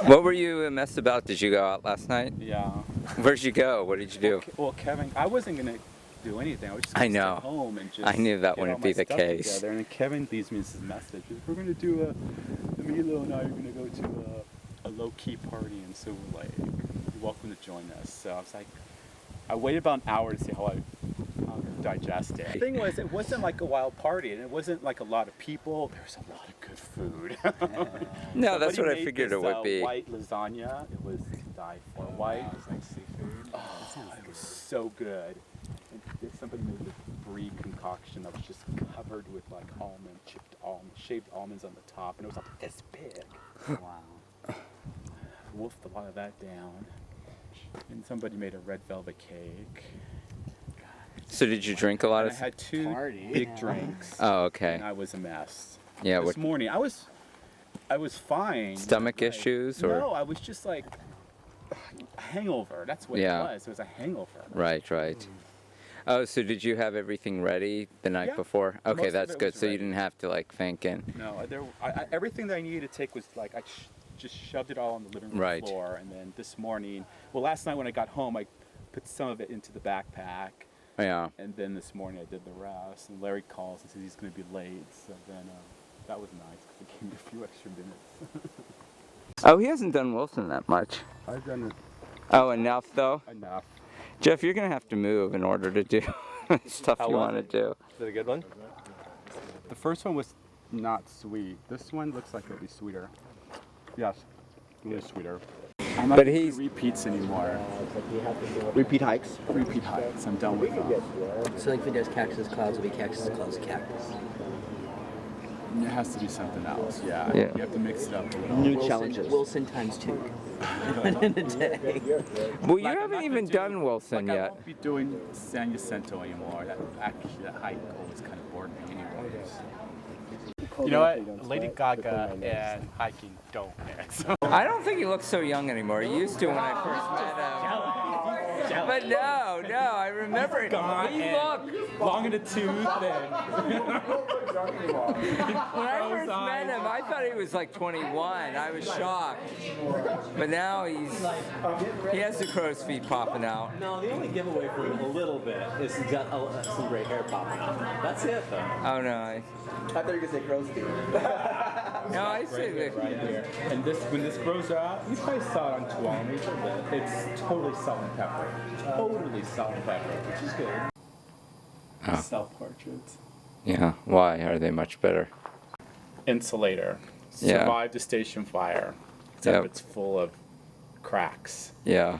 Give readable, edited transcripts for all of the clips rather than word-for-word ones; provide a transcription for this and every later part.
What were you a mess about? Did you go out last night? Yeah. Where'd you go? What did you do? Well, Kevin, I wasn't gonna do anything. I was just gonna stay home and just. I knew that get wouldn't all be my the stuff case. Together. And then Kevin leaves me this message. We're gonna do Emilio and I are gonna go to a low-key party, and so we're like, you're welcome to join us. So I was like, I waited about an hour to see how I digest it. The thing was, it wasn't like a wild party, and it wasn't like a lot of people. There was a lot of good food. No, that's what I made figured this, it would be. White lasagna. It was to die for. White. It was like seafood. Oh, it was so good. And somebody made this brie concoction that was just covered with like shaved almonds on the top, and it was like this big. Wow. Wolfed a lot of that down. And somebody made a red velvet cake. So did you drink a lot And of? I had two big drinks. Oh, okay. And I was a mess. Yeah. This morning I was fine. Stomach issues or? No, I was just like a hangover. That's what it was. It was a hangover. Right, right. Oh, so did you have everything ready the night before? Okay, most that's of it good. was So you ready. didn't have to like think in. No, everything that I needed to take was like I just shoved it all on the living room floor, and then this morning, well, last night when I got home, I put some of it into the backpack. Yeah. And then this morning I did the rest, and Larry calls and says he's going to be late, so then that was nice because it gave me a few extra minutes. Oh, he hasn't done Wilson that much. I've done it Oh, enough though? enough. Jeff, you're going to have to move in order to do stuff you want to do. Is it a good one? The first one was not sweet. This one looks like it'll be sweeter. Yes, it is sweeter. I'm not But doing he's repeats anymore. Repeat hikes. Repeat hikes. I'm done with them. So like if he does cactus clouds, it'll be cactus clouds cactus. It has to be something else. Yeah. Yeah. You have to mix it up a little. New challenges. Wilson times 2 in a day. Well, you Like, I'm haven't not even gonna done Wilson like, I yet. won't be doing San Jacinto anymore. That hike always kind of bored me anyways. You know what? Lady Gaga and hiking don't mix. I don't think he looks so young anymore. He used to when I first met him. But no, I remember he looked. Long in the tooth and... When I first met him, I thought he was like 21. I was shocked. But now he has the crow's feet popping out. No, the only giveaway for him a little bit is he's got some gray hair popping out. That's it, though. Oh no, I thought you were gonna say crow's feet. no, I see right that. here. And when this grows out, you probably saw it on Tuolumne. It's totally salt and pepper. Totally salt and pepper, which is good. Oh. Self-portraits. Yeah, why are they much better? Insulator. Yeah. Survived the station fire. Except Yep. it's full of cracks. Yeah.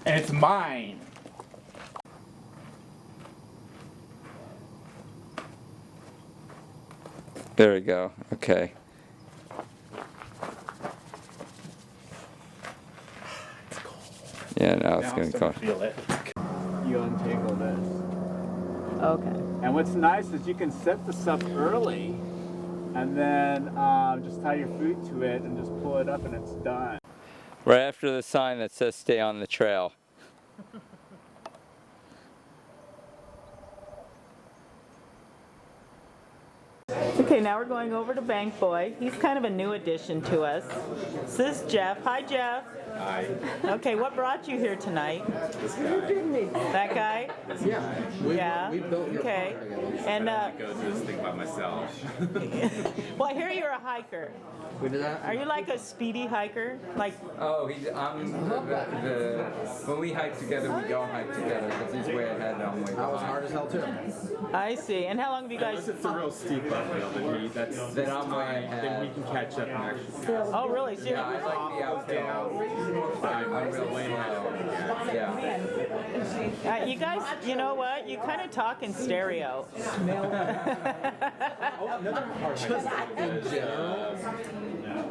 And it's mine. There we go. Okay. Yeah, now it's gonna go. Feel it. You untangle this. Okay. And what's nice is you can set this up early, and then just tie your food to it and just pull it up, and it's done. Right after the sign that says "Stay on the trail." Okay, now we're going over to Bank Boy. He's kind of a new addition to us. This is Jeff. Hi, Jeff. Hi. Okay, what brought you here tonight? This guy. That guy? Yeah. Yeah. We built your Okay. And I go to this thing by myself. well, I hear you're a hiker. We did that. Are you like a speedy hiker? Like, Oh, I'm when we hike together, we don't hike together because he's way ahead and I'm way That was hard as hell too. I see. And how long have you Unless guys? it's a real steep uphill, Then I'm way then ahead. he can catch up and actually pass. Oh, really? So Yeah, I like the uphill. I'm real way ahead. Yeah. you guys, you know what? You kind of talk in stereo. Just in general,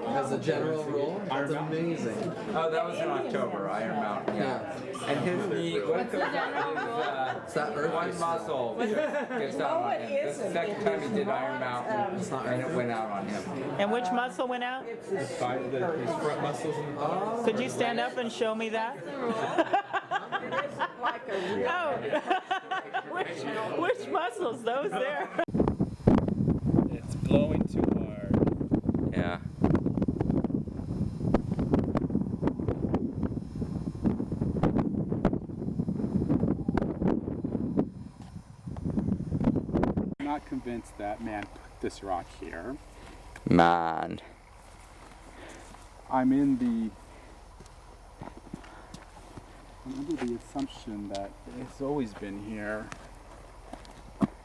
as a general rule, it's amazing. Oh, that was in October, Iron Mountain. Yeah. And his knee, what goes on It's that earth one muscle gets down on him. This is the second time he did Iron Mountain, and it went out on him. And which muscle went out? His front muscles in the bottom. Could you stand up and show me that? Oh. which muscles? Those there? It's blowing too hard. Yeah. I'm not convinced that man put this rock here. Man. I'm under the assumption that it's always been here,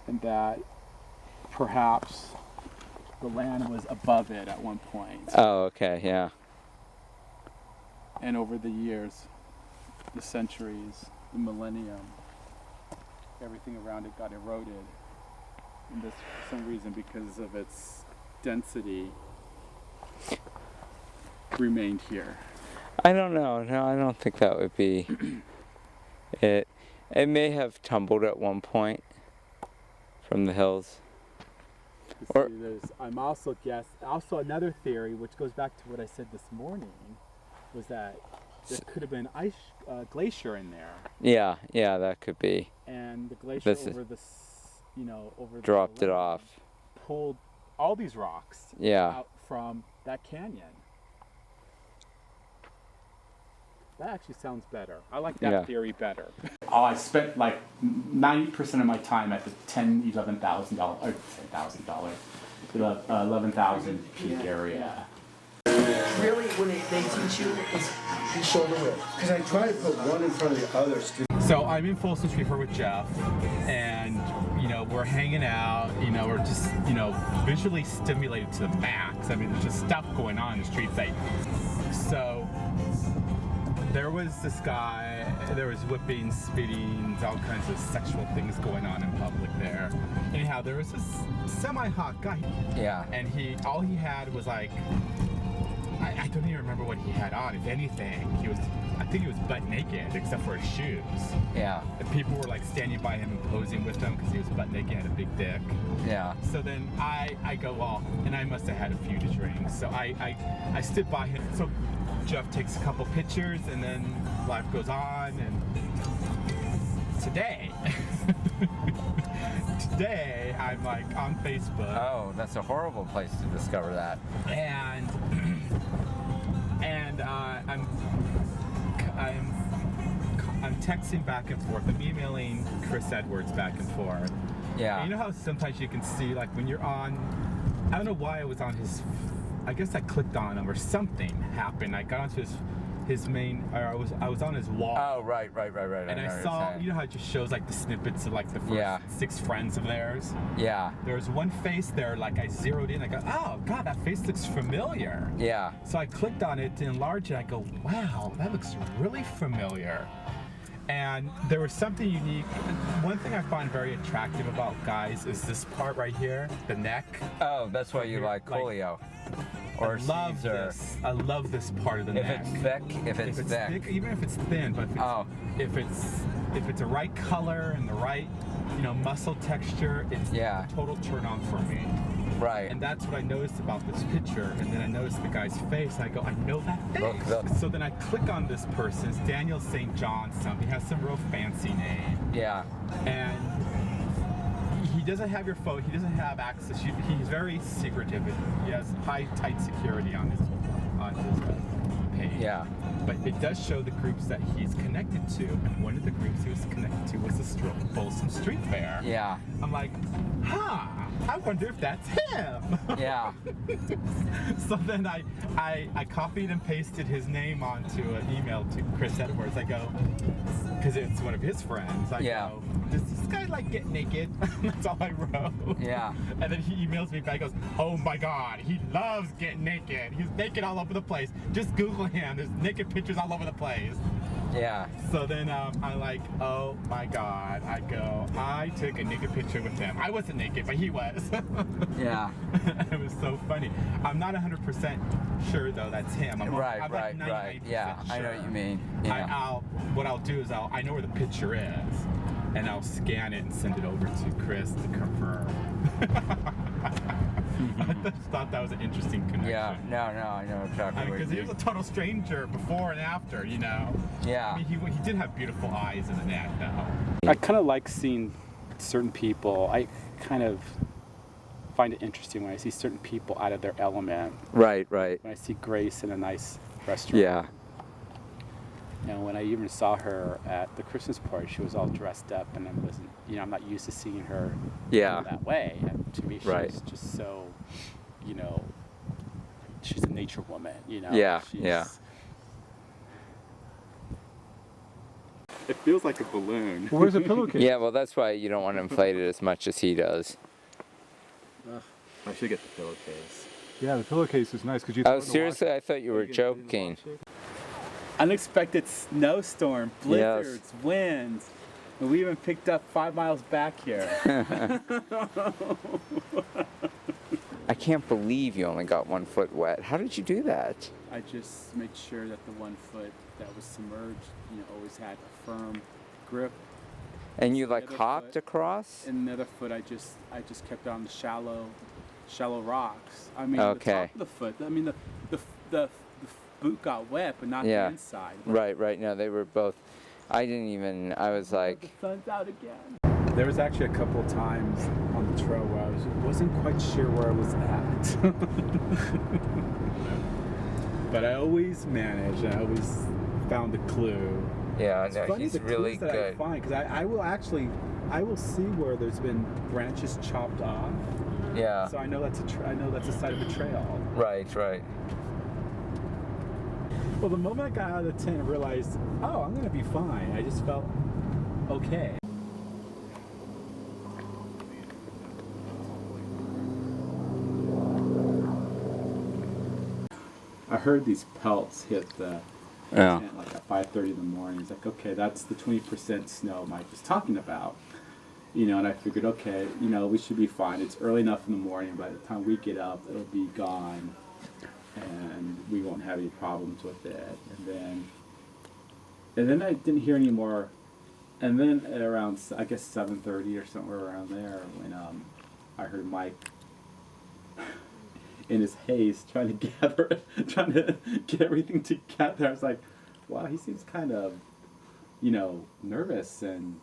and that perhaps the land was above it at one point. Oh, okay, yeah. And over the years, the centuries, the millennium, everything around it got eroded. And this, for some reason, because of its density, remained here. I don't know. No, I don't think that would be it. It may have tumbled at one point from the hills. Or- I'm also another theory, which goes back to what I said this morning, was that there could have been glacier in there, Yeah, yeah, that could be. and the glacier This is- over Dropped the it land off. pulled all these rocks Yeah. out from that canyon. That actually sounds better. I like that Yeah. theory better. I spent like 90% of my time at the $11,000 peak area. Really, when they teach you, is shoulder width. Because I try to put one in front of the other. So I'm in Folsom Street with Jeff, and we're hanging out. We're just visually stimulated to the max. I mean, there's just stuff going on in the streets. So there was this guy. There was whipping, spitting, all kinds of sexual things going on in public there. Anyhow, there was this semi-hot guy, Yeah. and all he had was like, I don't even remember what he had on. If anything, I think he was butt naked except for his shoes. Yeah. And people were like standing by him and posing with him because he was butt naked and had a big dick. Yeah. So then I go, well, and I must have had a few to drink. So I stood by him. So Jeff takes a couple pictures, and then life goes on. And today, I'm like on Facebook. Oh, that's a horrible place to discover that. And I'm texting back and forth. I'm emailing Chris Edwards back and forth. Yeah. And you know how sometimes you can see, like when you're on, I don't know why I was on his, I guess I clicked on him or something happened. I got onto his main, or I was on his wall. Oh, right. And I saw, you know how it just shows like the snippets of like the first 6 friends of theirs? Yeah. There was one face there, like I zeroed in, I go, oh God, that face looks familiar. Yeah. So I clicked on it to enlarge it, I go, wow, that looks really familiar. And there was something unique. One thing I find very attractive about guys is this part right here, the neck. Oh, that's why you like Like- Coolio. Or I love Caesar. this. I love this part of the If neck. it's thick, if it's thick. even if it's thin, but if it's a right color and the right, muscle texture, it's Yeah. a total turn on for me. Right. And that's what I noticed about this picture. And then I noticed the guy's face. I go, I know that face. Look. So then I click on this person. It's Daniel St. John something. He has some real fancy name. Yeah. And he doesn't have your phone. He doesn't have access. He's very secretive. He has tight security on his page. Yeah. But it does show the groups that he's connected to, and one of the groups he was connected to was the Folsom Street Fair. Yeah. I'm like, I wonder if that's him. Yeah. So then I copied and pasted his name onto an email to Chris Edwards. I go, because it's one of his friends. I go, does this guy like get naked? That's all I wrote. Yeah. And then he emails me back, goes, oh my God, he loves getting naked. He's naked all over the place. Just Google him. There's naked pictures all over the place. Yeah. So then I'm like, oh my God. I go, I took a naked picture with him. I wasn't naked, but he was. Yeah. It was so funny. I'm not 100% sure though that's him. I'm Right. like 99% Yeah. I know sure. what you mean. Yeah. What I'll do is I know where the picture is, and I'll scan it and send it over to Chris to confirm. I just thought that was an interesting connection. Yeah. No, I know exactly what Because you he was mean. a total stranger before and after, Yeah. I mean, he did have beautiful eyes in the net, though. I kind of like seeing certain people. I kind of find it interesting when I see certain people out of their element. Right, right. When I see Grace in a nice restaurant. Yeah. And when I even saw her at the Christmas party, she was all dressed up, and I wasn't, I'm not used to seeing her that way. And to me, she's just so, she's a nature woman, Yeah, yeah. It feels like a balloon. Well, where's the pillowcase? Yeah, well, that's why you don't want to inflate it as much as he does. I should get the pillowcase. Yeah, the pillowcase is nice because you. Oh, seriously? I thought you were joking. Unexpected snowstorm, blizzards, winds. And we even picked up 5 miles back here. I can't believe you only got 1 foot wet. How did you do that? I just made sure that the 1 foot that was submerged, always had a firm grip. And you The like other hopped foot- across? And the other foot, I just kept on the shallow rocks. I mean, Okay. the top of the foot. I mean, the boot got wet, but not the inside. Right. No, they were both. I was like, The sun's out again. There was actually a couple of times on the trail where I wasn't quite sure where I was at. But I always managed. I always found the clue. yeah, It's no, funny he's the really clues that good. I find, because I will see where there's been branches chopped off. Yeah, So I know that's the side of a trail. right. Well, the moment I got out of the tent and realized, oh, I'm gonna be fine. I just felt okay. I heard these pelts hit the tent like at 5:30 in the morning. It's like, okay, that's the 20% snow Mike was talking about. And I figured, okay, we should be fine. It's early enough in the morning. By the time we get up, it'll be gone, and we won't have any problems with it. And then I didn't hear any more. And then at around, I guess 7:30 or somewhere around there, when I heard Mike in his haste trying to get everything together. I was like, wow, he seems kind of, nervous and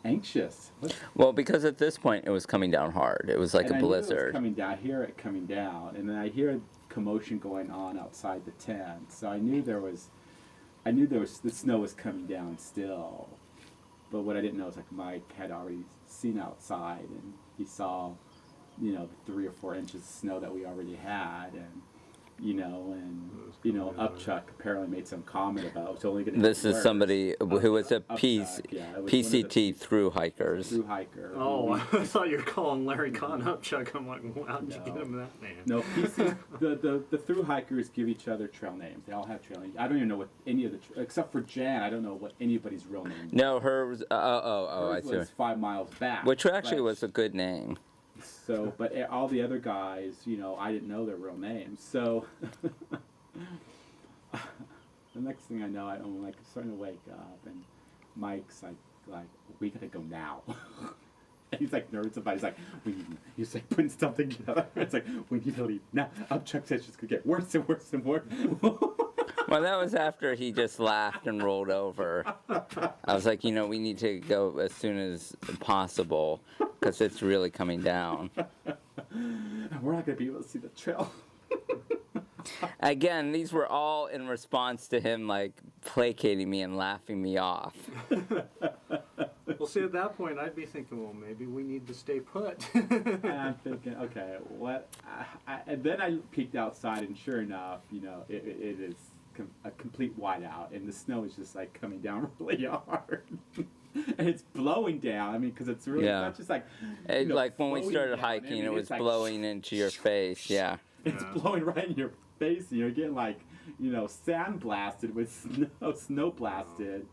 anxious. Well, because at this point it was coming down hard. It was like And a I knew it was blizzard. coming down. I hear it coming down, and then I hear commotion going on outside the tent. So I knew the snow was coming down still. But what I didn't know is like Mike had already seen outside, and he saw, the 3 or 4 inches of snow that we already had, and Upchuck apparently made some comment about it's only going to. This is somebody who was a Upchuck, yeah, it was PCT through hikers. through hiker. Oh, I thought you were calling Larry Kahn Upchuck. I'm like, wow, how'd you get him that name? No, PC, the through hikers give each other trail names. They all have trail names. I don't even know what any of the except for Jan. I don't know what anybody's real name. No, hers. I Hers see. was 5 miles back. Which actually but- was a good name. So, but all the other guys, I didn't know their real names. So, the next thing I know, I'm like starting to wake up, and Mike's like, we gotta go now. And he's like nervous about it. He's like, he's like putting stuff together. It's like, we need to leave now. Chuck says it's just gonna get worse and worse and worse. Well, that was after he just laughed and rolled over. I was like, we need to go as soon as possible because it's really coming down. We're not gonna be able to see the trail. Again, these were all in response to him like placating me and laughing me off. Well, see, at that point, I'd be thinking, well, maybe we need to stay put. And I'm thinking, okay, what? And then I peeked outside, and sure enough, it is a complete whiteout, and the snow is just like coming down really hard. And it's blowing down. I mean, because it's really not just like. Like when we floating started down. I hiking, mean, it was it's like, blowing into your face. Yeah. It's blowing right in your face, and you're getting like, sand blasted with snow blasted.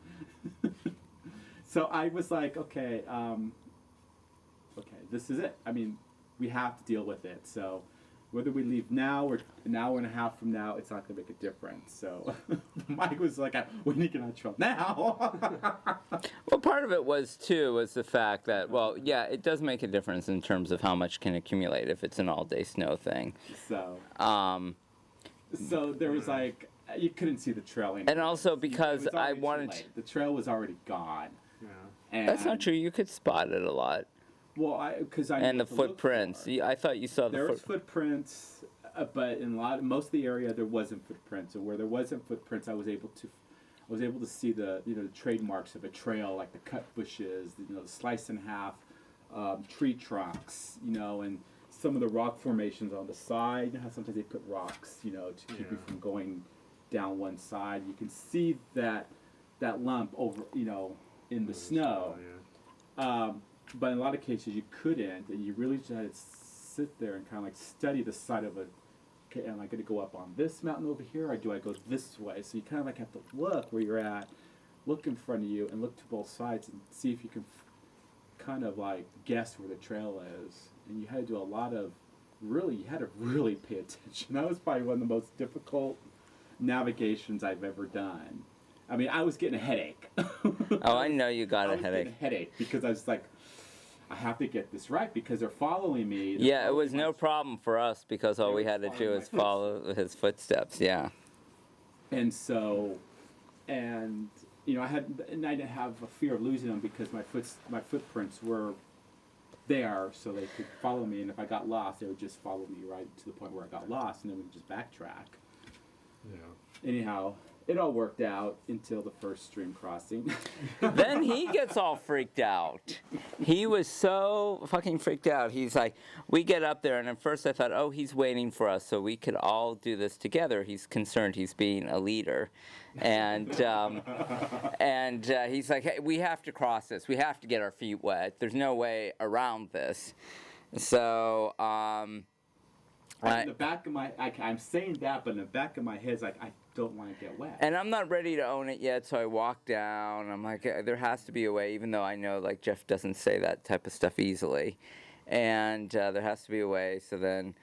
So I was like, okay, this is it. I mean, we have to deal with it. So whether we leave now or an hour and a half from now, it's not going to make a difference. So Mike was like, we need to get on trail now. Well, part of it was the fact that, it does make a difference in terms of how much can accumulate if it's an all-day snow thing. So there was like, you couldn't see the trail anymore. And also because It was I already too wanted late. The trail was already gone. Yeah. And That's not true. You could spot it a lot. Well, because I And know the what to look footprints. for. I thought you saw the There was footprints, but in most of the area there wasn't footprints. And where there wasn't footprints, I was able to see the the trademarks of a trail, like the cut bushes, the slice in half tree trunks, and some of the rock formations on the side. You know how sometimes they put rocks, to keep you from going down one side. You can see that lump over, in the snow. But in a lot of cases you couldn't, and you really just had to sit there and kind of like study the side of okay, am I going to go up on this mountain over here, or do I go this way? So you kind of like have to look where you're at, look in front of you, and look to both sides and see if you can kind of like guess where the trail is. And you had to do a lot of you had to really pay attention. That was probably one of the most difficult navigations I've ever done. I mean, I was getting a headache. Oh, I know you got I a was headache. getting a headache because I was like, I have to get this right because they're following me. Yeah, it was no problem for us because all we had to do was follow his footsteps. Yeah. And so, and I didn't have a fear of losing them because my footprints were there, so they could follow me. And if I got lost, they would just follow me right to the point where I got lost, and then we could just backtrack. Yeah. Anyhow, it all worked out until the first stream crossing. Then he gets all freaked out. He was so fucking freaked out. He's like, we get up there, and at first I thought, oh, he's waiting for us so we could all do this together. He's concerned he's being a leader. And he's like, hey, we have to cross this. We have to get our feet wet. There's no way around this. So, in the back of I'm saying that, but in the back of my head, it's like, I don't want to get wet. And I'm not ready to own it yet, so I walk down. I'm like, there has to be a way, even though I know like Jeff doesn't say that type of stuff easily. And there has to be a way. So then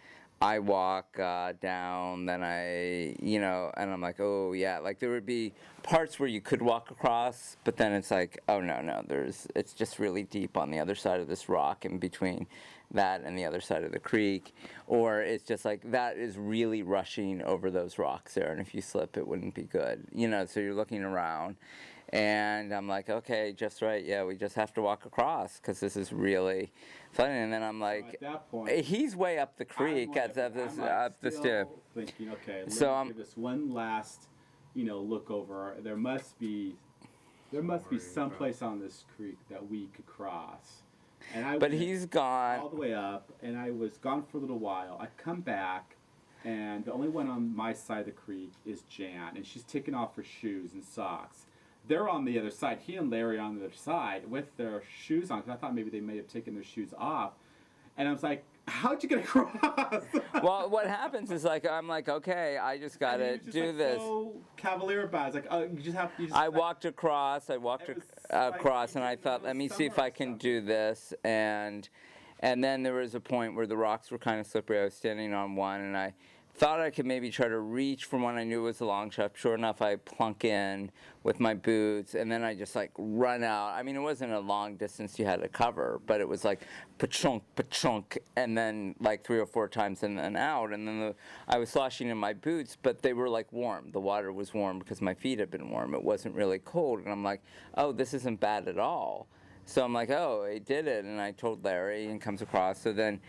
I walk down, then and I'm like, oh yeah, like there would be parts where you could walk across, but then it's like, oh no, it's just really deep on the other side of this rock in between that and the other side of the creek, or it's just like that is really rushing over those rocks there, and if you slip it wouldn't be good, so you're looking around, and I'm like, okay, just right, yeah, we just have to walk across because this is really funny. And then I'm like, at that point, he's way up the creek, up the stair. Thinking, okay, so let me give this one last look over. There must be some place on this creek that we could cross. And but he's gone all the way up, and I was gone for a little while. I come back, and the only one on my side of the creek is Jan, and she's taking off her shoes and socks. They're on the other side. He and Larry are on the other side with their shoes on, because I thought maybe they may have taken their shoes off. And I was like, how'd you get across? Well, what happens is I'm like, okay, I just gotta do this. So cavalier about it. It's like, you just have to. I walked across, and I thought, let me see if I can do this. And then there was a point where the rocks were kind of slippery. I was standing on one, and I thought I could maybe try to reach from one I knew was a long shot. Sure enough, I plunk in with my boots, and then I just run out. I mean, it wasn't a long distance you had to cover, but it was like pa-chunk, pa-chunk, and then 3 or 4 times and then out. And then I was sloshing in my boots, but they were warm. The water was warm because my feet had been warm. It wasn't really cold. And I'm like, oh, this isn't bad at all. So I'm like, oh, I did it, and I told Larry, and comes across. So then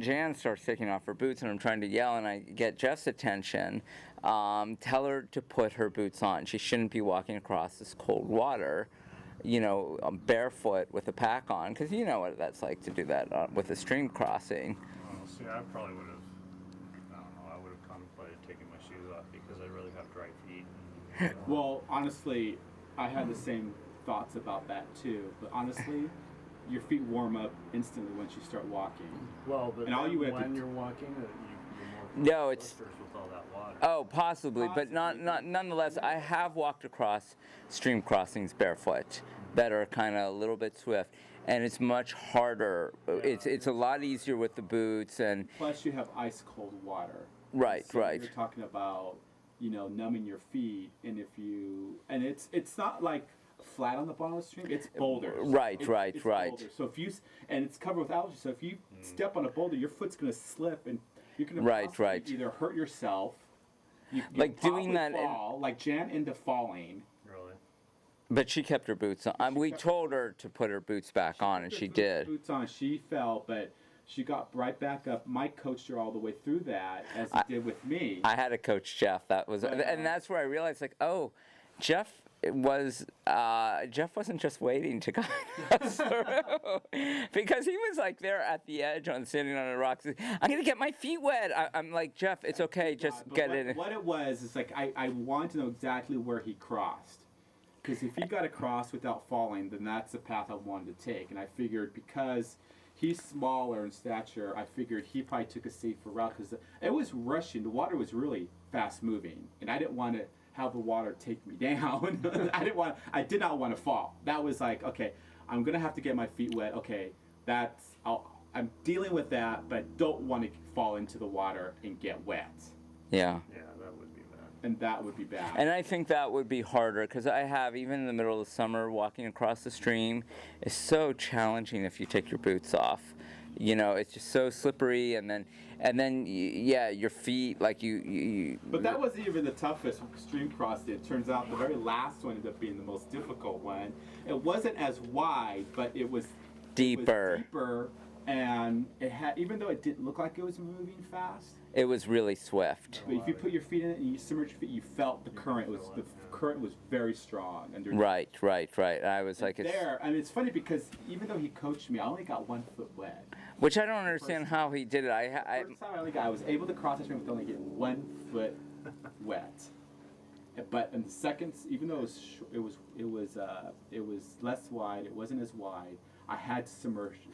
Jan starts taking off her boots, and I'm trying to yell, and I get Jeff's attention. Tell her to put her boots on. She shouldn't be walking across this cold water, barefoot with a pack on, because you know what that's like to do that with a stream crossing. Well, see, I probably would have, I don't know, I would have contemplated taking my shoes off because I really have dry feet. Well, honestly, I had the same thoughts about that too, but honestly, your feet warm up instantly once you start walking. Well, but and all you have you're walking, you're more No, it's with all that water. Oh, possibly, but not nonetheless. I have walked across stream crossings barefoot that are kind of a little bit swift, and it's much harder. It's a lot easier with the boots, and plus you have ice cold water. Right. You're talking about numbing your feet, and it's not like flat on the bottom of the stream. It's boulders. Right. Boulders. So and it's covered with algae. So if you step on a boulder, your foot's going to slip, and you're going to either hurt yourself, you doing that, fall, like Jan into falling. Really? But she kept her boots on. We told her to put her boots back on, and she did. Boots on. She fell, but she got right back up. Mike coached her all the way through that, as he did with me. I had to coach Jeff. That was, and that's where I realized, like, oh, Jeff wasn't just waiting to guide us through, because he was like there at the edge, sitting on the rocks. I'm gonna get my feet wet. I'm like, Jeff, it's okay, just get it. What it was is like I wanted to know exactly where he crossed. Because if he got across without falling, then that's the path I wanted to take. And I figured because he's smaller in stature, I figured he probably took a safer route because it was rushing. The water was really fast moving, and I didn't want to have the water take me down. I did not want to fall. That was like, okay, I'm gonna have to get my feet wet. Okay, I'm dealing with that, but don't want to fall into the water and get wet. Yeah. Yeah, that would be bad. And that would be bad. And I think that would be harder, because I have, even in the middle of the summer, walking across the stream is so challenging if you take your boots off. You know, it's just so slippery, and then yeah, your feet, like you. But that wasn't even the toughest stream crossing. It turns out the very last one ended up being the most difficult one. It wasn't as wide, but it was deeper. It was deeper, and it had, even though it didn't look like it was moving fast, it was really swift. but if you put your feet in it and you submerge your feet, you felt the current. The current was very strong underneath. Right. I was like, it's there. I mean, it's funny because even though he coached me, I only got 1 foot wet. which I don't understand how he did it. First time I was able to cross the stream with only getting 1 foot wet. But in the second, even though it was less wide, it wasn't as wide. I had to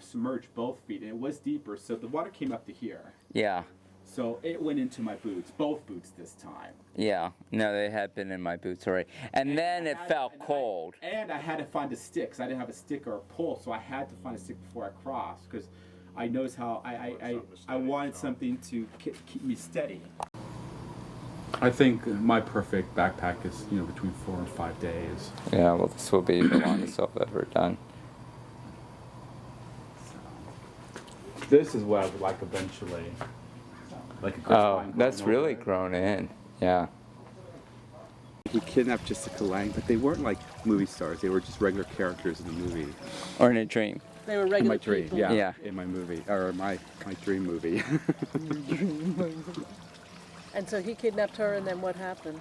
submerge both feet, and it was deeper, so the water came up to here. Yeah. So it went into my boots, both boots this time. Yeah. No, they had been in my boots already. And then it felt cold. And I had to find a stick, because I didn't have a stick or a pole, so I had to find a stick before I crossed, because I noticed how I wanted something to keep me steady. I think my perfect backpack is, between 4 and 5 days. Yeah, well, this will be the longest I've ever done. This is what I would like eventually. Like a good time that's going really over. grown in. Yeah. He kidnapped Jessica Lange, but they weren't like movie stars. They were just regular characters in the movie. Or in a dream. They were In regular my dream, people. yeah. In my movie, or my dream movie. And so he kidnapped her, and then what happened?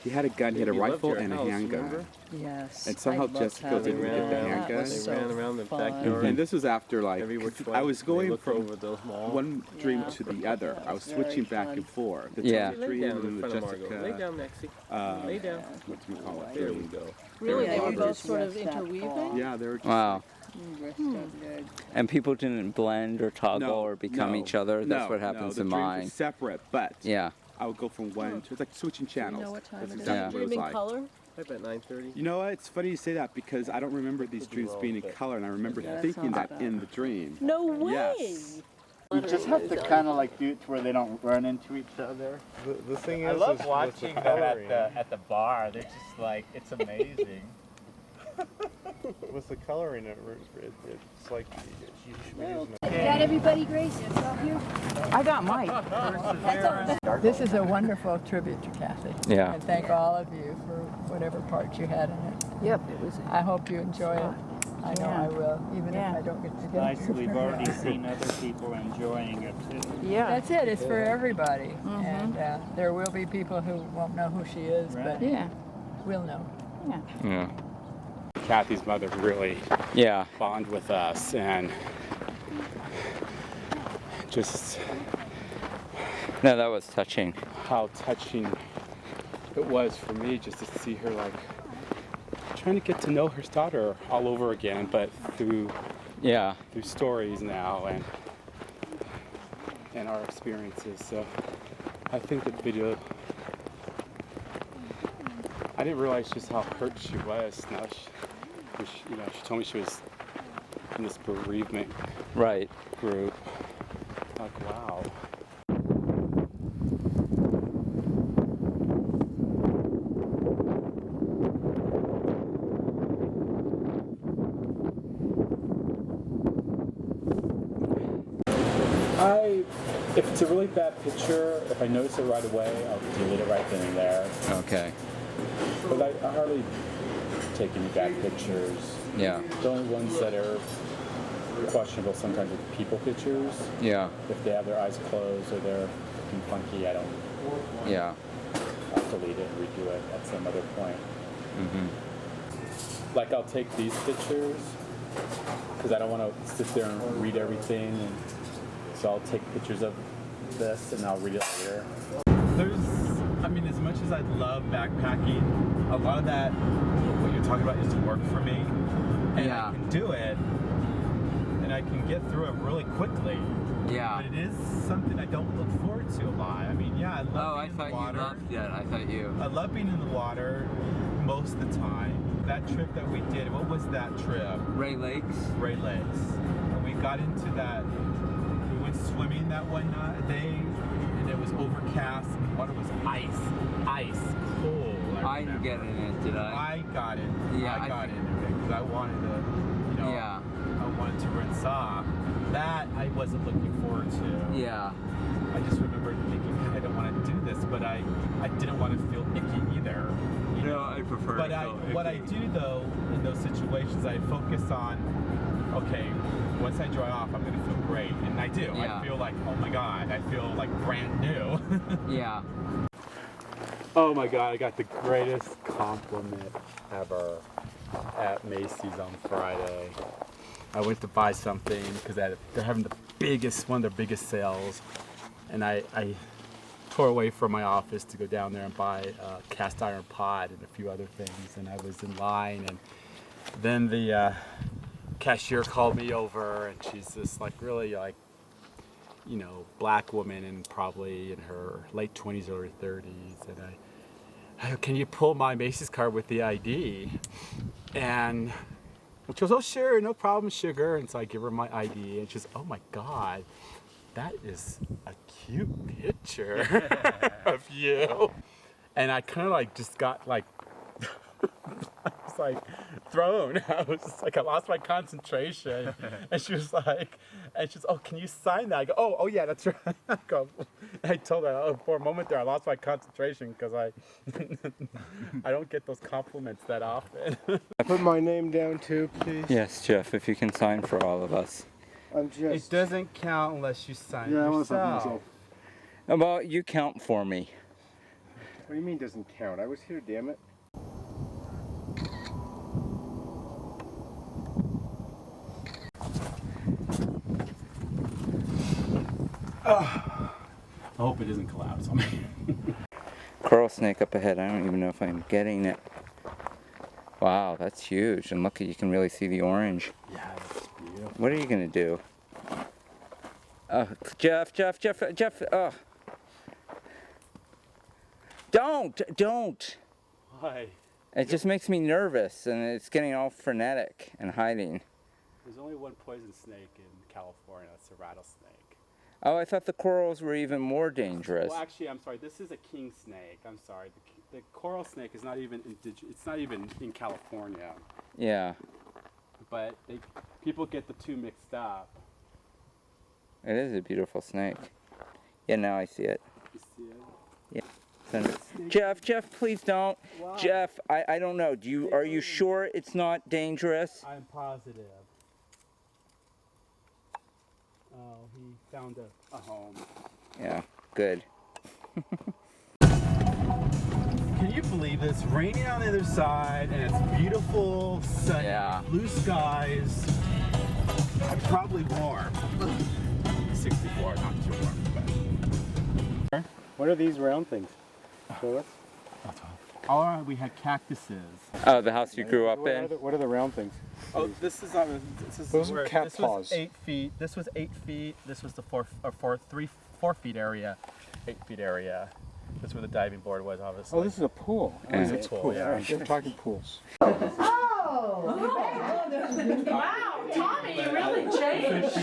He had a gun, he had a He lived rifle your and a house, handgun. remember? Yes. And somehow I loved Jessica having didn't get the that. handgun. Was They ran around the fun. backyard. And this was after like, Every which way. I was They going looked from over the mall. one dream Yeah. to the other. I was Very switching back fun. and forth. The Yeah. Thomas Lay dream down and in the front of Margot. Lay Jessica, down, Nexie. Lay down. whatchamacallit There we dream. go. Really, they were Lovers. both sort of Dressed that interweaving? fall. Yeah, they were just Wow. Dressed up good. And people didn't blend or toggle or become each other. That's what happens the in dreams were mine. separate, but Yeah. I would go from one to, it's like switching channels. know what time That's it is? exactly Yeah. what it was Dreaming like. color? I bet 9:30. You know what? It's funny you say that because I don't remember these dreams being in color, and I remember Yeah, that thinking sounds that in the dream. No way! Yes. You just have to kind of like do it to where they don't run into each other. The thing is, I love is watching with them coloring, at the bar. They're just like, it's amazing. With the coloring, it's like you should be using a Got everybody, Grace? All here? I got mine. This is a wonderful tribute to Kathy. Yeah. And thank all of you for whatever part you had in it. Yep, it was. I hope you enjoy it. I know I will, even if I don't get to get Nice, to we've already seen other people enjoying it too. Yeah. That's it. It's for everybody. And there will be people who won't know who she is, but Yeah. we'll know. Yeah. Kathy's mother really Yeah. bond with us, and just No, that was touching. how touching it was for me just to see her like trying to get to know her daughter all over again, but through Yeah. stories now and our experiences. So I think that video, I didn't realize just how hurt she was. Now she told me she was in this bereavement Right. group. Like, wow. If it's a really bad picture, if I notice it right away, I'll delete it right then and there. Okay. But I hardly take any bad pictures. Yeah. The only ones that are questionable sometimes are people pictures. Yeah. If they have their eyes closed or they're looking funky, I don't. Yeah. I'll delete it and redo it at some other point. Like I'll take these pictures because I don't want to sit there and read everything, and so I'll take pictures of this and I'll read it later. I mean, as much as I love backpacking, a lot of that, what you're talking about, is work for me, and I can do it, and I can get through it really quickly. Yeah. But it is something I don't look forward to a lot. I mean, yeah, I love being in the water. I love being in the water most of the time. That trip that we did, what was that trip? Ray Lakes. Ray Lakes. And we got into that, we went swimming that one day, and it was overcast, and the water was ice cold. I didn't get in it, did I? I got it. Yeah, I got into it because I wanted to, I wanted to rinse off. That I wasn't looking forward to. Yeah. I just remember thinking, I don't want to do this, but I didn't want to feel icky either. No, I prefer But what I do though in those situations, I focus on, okay, once I dry off, I'm gonna feel great, and I do. Yeah. I feel like, oh my god, I feel like brand new. Yeah. Oh my god, I got the greatest compliment ever at Macy's on Friday. I went to buy something because they're having one of their biggest sales, and I tore away from my office to go down there and buy a cast iron pot and a few other things, and I was in line, and then the cashier called me over, and she's this really black woman, and probably in her late 20s, early 30s, and I go, can you pull my Macy's card with the ID? And she goes, oh sure, no problem, sugar. And so I give her my ID, and she goes, oh my god, that is a cute picture of you. And I kind of just got I was thrown. I was I lost my concentration. And she was oh, can you sign that? I go, oh yeah, that's right. I told her, for a moment there, I lost my concentration because I don't get those compliments that often. Put my name down too, please. Yes, Jeff, if you can sign for all of us. It doesn't count unless you sign yourself. Well, you count for me. What do you mean doesn't count? I was here, damn it. I hope it doesn't collapse on me. Coral snake up ahead. I don't even know if I'm getting it. Wow, that's huge. And look, you can really see the orange. Yeah, that's beautiful. What are you going to do? Jeff, oh. Don't. Why? It just makes me nervous, and it's getting all frenetic and hiding. There's only one poison snake in California. It's a rattlesnake. Oh, I thought the corals were even more dangerous. Well, actually, I'm sorry. This is a king snake. I'm sorry. The coral snake is not even it's not even in California. Yeah. But people get the two mixed up. It is a beautiful snake. Yeah, now I see it. You see it? Yeah. Jeff, please don't. Why? Jeff, I don't know. Are you sure it's not dangerous? I'm positive. Oh, he found a home. Yeah, good. Can you believe this? Raining on the other side, and it's beautiful, sunny, blue skies. I'm probably warm. 64, not too warm, but. What are these round things? Show us. Oh, we had cactuses. Oh, the house you grew up in? What are the round things? Oh, this is those are cat paws. Was 8 feet. This was 8 feet. This was the 4 feet area. 8 feet area. That's where the diving board was, obviously. Oh, this is a pool. This is a pool, yeah. Right, we're talking pools. Wow, Tommy, you really changed.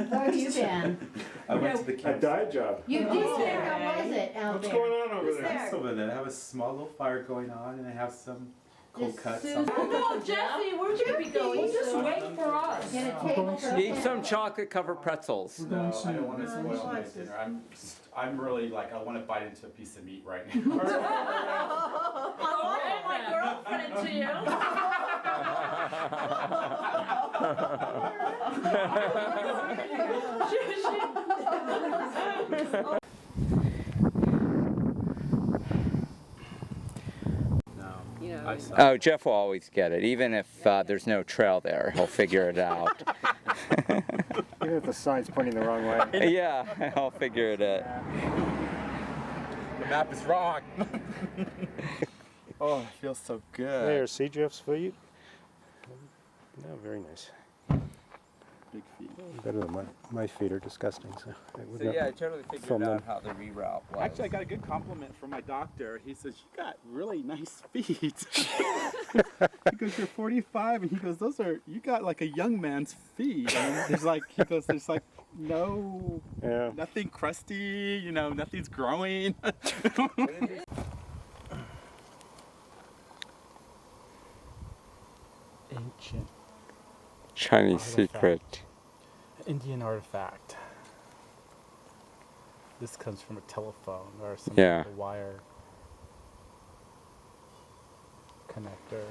How have you been? I went to the camp. A dive job. You did. How was it out What's there? going on over there? Nice over there. I have a small little fire going on, and I have some cold cuts. No, Jesse, where'd you be going? Just wait for us. Get a table for Eat some chocolate-covered pretzels. No, I don't want to spoil my dinner. I'm really like, I want to bite into a piece of meat right now. I'll my girlfriend to you. Oh, Jeff will always get it, even if there's no trail there. He'll figure it out. Even if the sign's pointing the wrong way. Yeah, I'll figure it out. The map is wrong. Oh, it feels so good. There, see Jeff's feet? No, very nice. Big feet. Better than my feet are disgusting. So I totally figured out how the reroute was. Actually, I got a good compliment from my doctor. He says, you got really nice feet. He goes, you're 45, and he goes, you got like a young man's feet. And there's like, nothing crusty, nothing's growing. Ancient Chinese artifact. secret. Indian artifact. This comes from a telephone or some Yeah. kind of wire connector.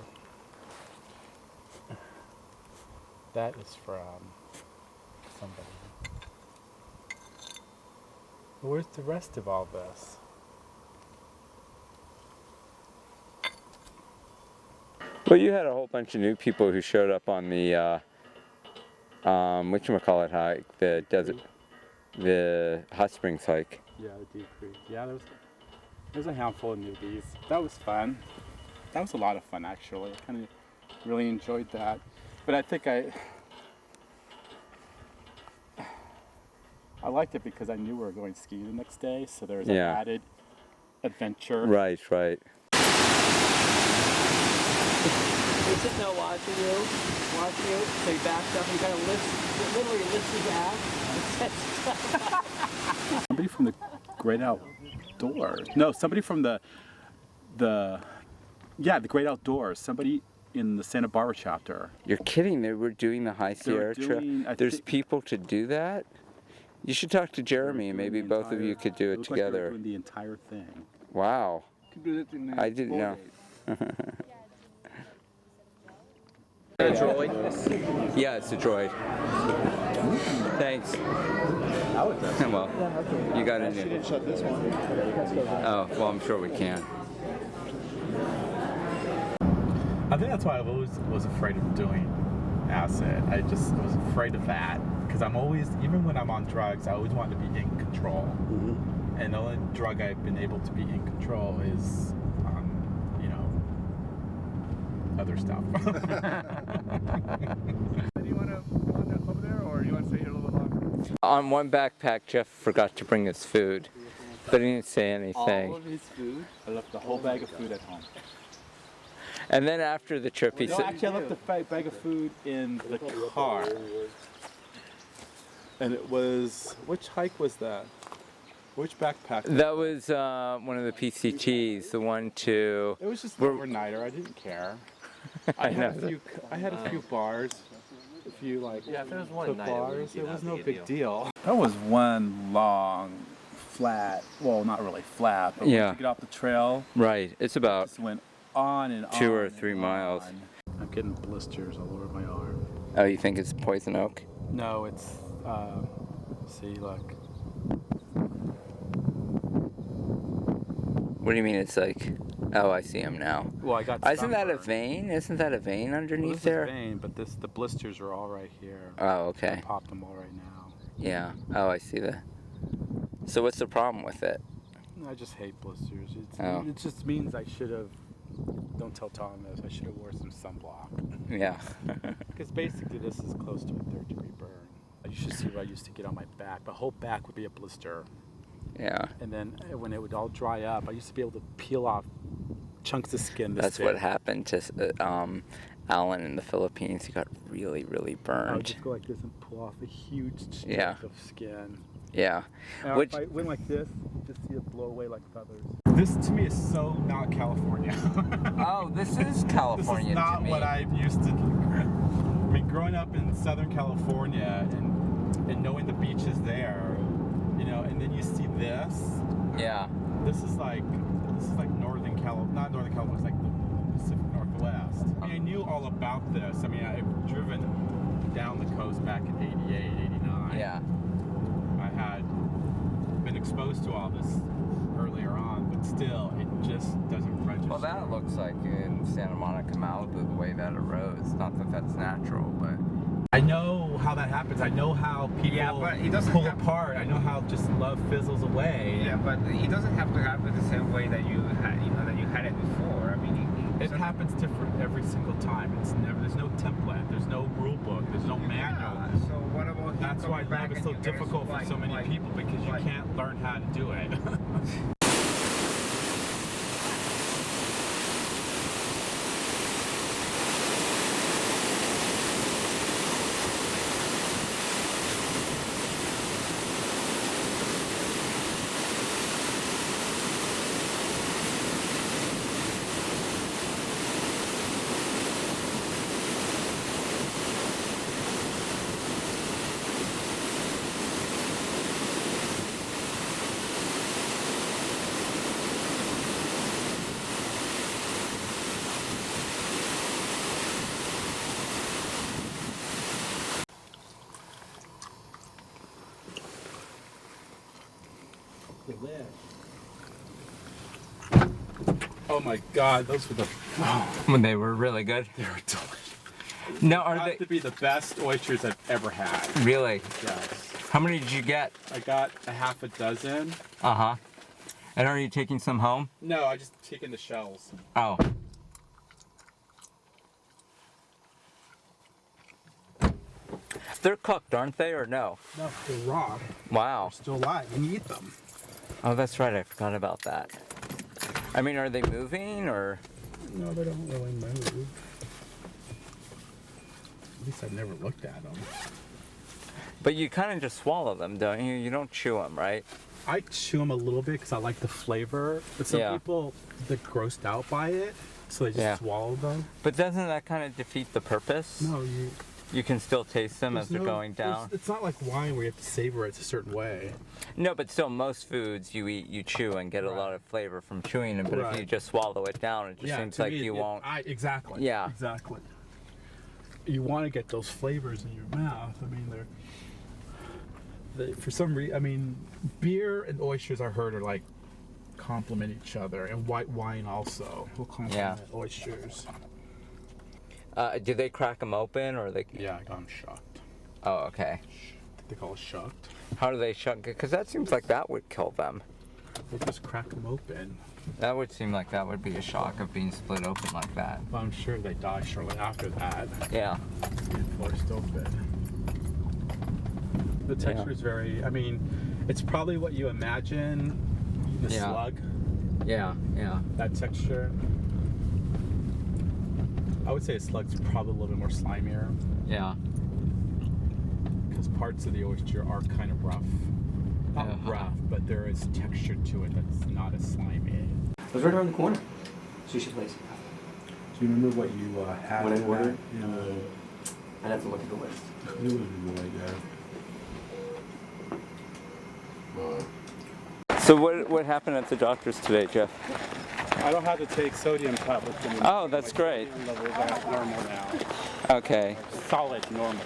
That is from somebody. Where's the rest of all this? Well, you had a whole bunch of new people who showed up on the whatchamacallit hike, the Hot Springs hike. Yeah, the Deep Creek. Yeah, there's a handful of newbies. That was fun. That was a lot of fun, actually. I kind of really enjoyed that. But I think I liked it because I knew we were going skiing the next day, so there was an added adventure. Right. He's sitting there watching you, so he backs up and kind of literally lifts his ass. Somebody from the Great Outdoors. No, somebody from the Great Outdoors. Somebody in the Santa Barbara chapter. You're kidding, they were doing the High Sierra Trail? There's people to do that? You should talk to Jeremy, and maybe both of you could do it together. Like they were doing the entire thing. Wow. I didn't know. A droid? Yeah, it's a droid. Thanks. Well, you got in there. Shut this one. Oh, well, I'm sure we can. I think that's why I always was afraid of doing acid. I just was afraid of that because I'm always, even when I'm on drugs, I always want to be in control. Mm-hmm. And the only drug I've been able to be in control is, other stuff. Do you want to wander over there, or do you want to stay here a little bit longer? On one backpack, Jeff forgot to bring his food, but he didn't say anything. All of his food? I left the whole bag of food at home. And then after the trip, he said... Actually, I left the bag of food in the car. And it was... Which hike was that? Which backpack? That was one of the PCTs, the one to... It was just an overnighter. I didn't care. I had a few bars. A few, if there was one bars, it was no big deal. That was one long, flat, well, not really flat, but once you get off the trail... Right, it's about... Just went on and 2 or 3 miles. I'm getting blisters all over my arm. Oh, you think it's poison oak? No, it's, see, look. What do you mean it's like... Oh, I see him now. Well, I got Isn't that a vein? Isn't that a vein underneath there? This is a vein, but the blisters are all right here. Oh, okay. I popped them all right now. Yeah. Oh, I see that. So what's the problem with it? I just hate blisters. It just means I should have... Don't tell Tom this. I should have wore some sunblock. Yeah. Because basically this is close to a 3rd-degree burn. You should see what I used to get on my back. My whole back would be a blister. Yeah. And then when it would all dry up, I used to be able to peel off chunks of skin. That's what happened to Alan in the Philippines. He got really, really burned. I would just go like this and pull off a huge chunk of skin. Yeah. And Which, if I went like this, just see it blow away like feathers. This to me is so not California. oh, this is California This is not to me. what I'm used to. I mean, growing up in Southern California and knowing the beaches there, you know, and then you see this. Yeah. This is like Northern California, not Northern California, it's like the Pacific Northwest. I mean, I knew all about this. I mean, I've driven down the coast back in 88, 89. Yeah. I had been exposed to all this earlier on, but still, it just doesn't register. Well, that looks like in Santa Monica, Malibu, the way that erodes. Not that that's natural, but... I know how that happens. I know how people but it doesn't pull apart. I know how just love fizzles away. Yeah, but it doesn't have to happen the same way that you had, that you had it before. I mean, it happens different every single time. It's never. There's no template. There's no rule book. There's no manual. So what about? That's why love is so difficult for so many people, because you can't learn how to do it. Oh my God, those were the. When they were really good. They were delicious. No, are Have they to be the best oysters I've ever had. really? Yes. How many did you get? I got a half a dozen. Uh-huh. And are you taking some home? No, I just taken the shells. Oh. They're cooked, aren't they, or no? No, they're raw. Wow. They're still alive. And you eat them. Oh, that's right. I forgot about that. I mean, are they moving, or? No, they don't really move. At least I've never looked at them. But you kind of just swallow them, don't you? You don't chew them, right? I chew them a little bit because I like the flavor. But some people, they're grossed out by it, so they just swallow them. But doesn't that kind of defeat the purpose? No, you can still taste them as they're going down. It's not like wine where you have to savor it a certain way. No, but still, most foods you eat, you chew and get a lot of flavor from chewing them. But if you just swallow it down, it just seems like you won't. Exactly. Yeah. Exactly. You want to get those flavors in your mouth. I mean, for some reason, I mean, beer and oysters, I heard, are like complement each other, and white wine also will complement oysters. Do they crack them open, or they? Yeah, I'm shocked. Oh, okay. They call it shucked. How do they shuck? Because that seems like that would kill them. They just crack them open. That would seem like that would be a shock of being split open like that. Well, I'm sure they die shortly after that. Yeah. Forced open. The texture is very. I mean, it's probably what you imagine. The slug. Yeah. Yeah. That texture. I would say a slug's probably a little bit more slimier. Yeah. Because parts of the oyster are kind of rough. Not rough, but there is texture to it that's not as slimy. It was right around the corner. Sushi place. Do you remember what you had when I in ordered? that? I'd have to look at the list. It would be really good. So what happened at the doctor's today, Jeff? I don't have to take sodium tablets anymore. Oh, that's great. My sodium levels are normal now. Okay. Solid normal.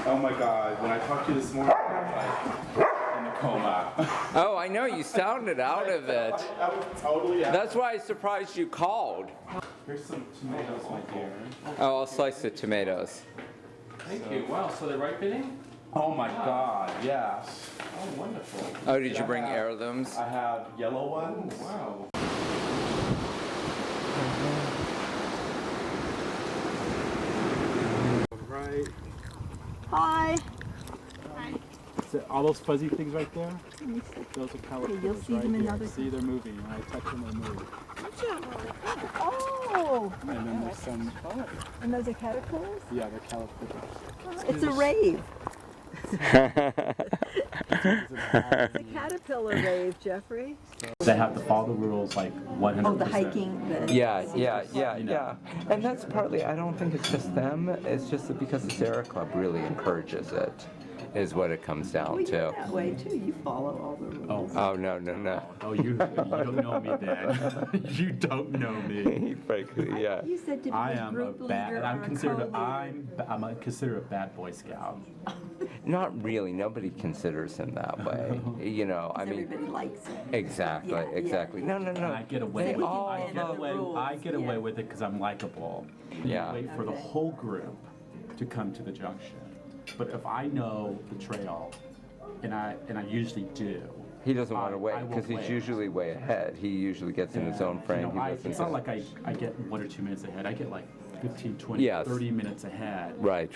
Oh my God! When I talked to you this morning, I was like in a coma. Oh, I know. You sounded out of it. I was totally out. That's why I was surprised you called. Here's some tomatoes, my dear. Oh, I'll slice the tomatoes. Thank you. Wow, so they're ripening? Oh my God, yes. Oh, wonderful. Oh, did you bring heirlooms? I have yellow ones. Oh, wow. Right. Hi. So all those fuzzy things right there, those are caterpillars you'll see right them in here. other- See, they're moving. When I touch them, they move. Oh. And then there's some, And those are caterpillars? yeah, they're caterpillars. It's a rave. It's a caterpillar rave, Jeffrey. They have to follow the rules like 100%. Oh, the hiking. Yeah. And that's partly, I don't think it's just them, it's just that because the Sierra Club really encourages it, is what it comes down Well, to. you're that way too. You follow all the rules. Oh, no. Oh, you don't know me, Dan. You don't know me. Frankly, yeah. You said to be I a am group a bad. leader I'm or a considered. co-leader. I'm considered a bad Boy Scout. Not really. Nobody considers him that way. You know, I mean. Everybody likes him. Exactly. Yeah, Exactly. yeah. No. I get away They with. all I get know the away. rules, I get away yeah. with it because I'm likable. Yeah. Wait for the whole group to come to the junction. But if I know the trail, and I usually do. He doesn't want to I wait will because he's wait. usually way ahead. He usually gets in his own frame. He listens It's to- not like I get 1 or 2 minutes ahead. I get like 15, 20, Yes. 30 minutes ahead. Right.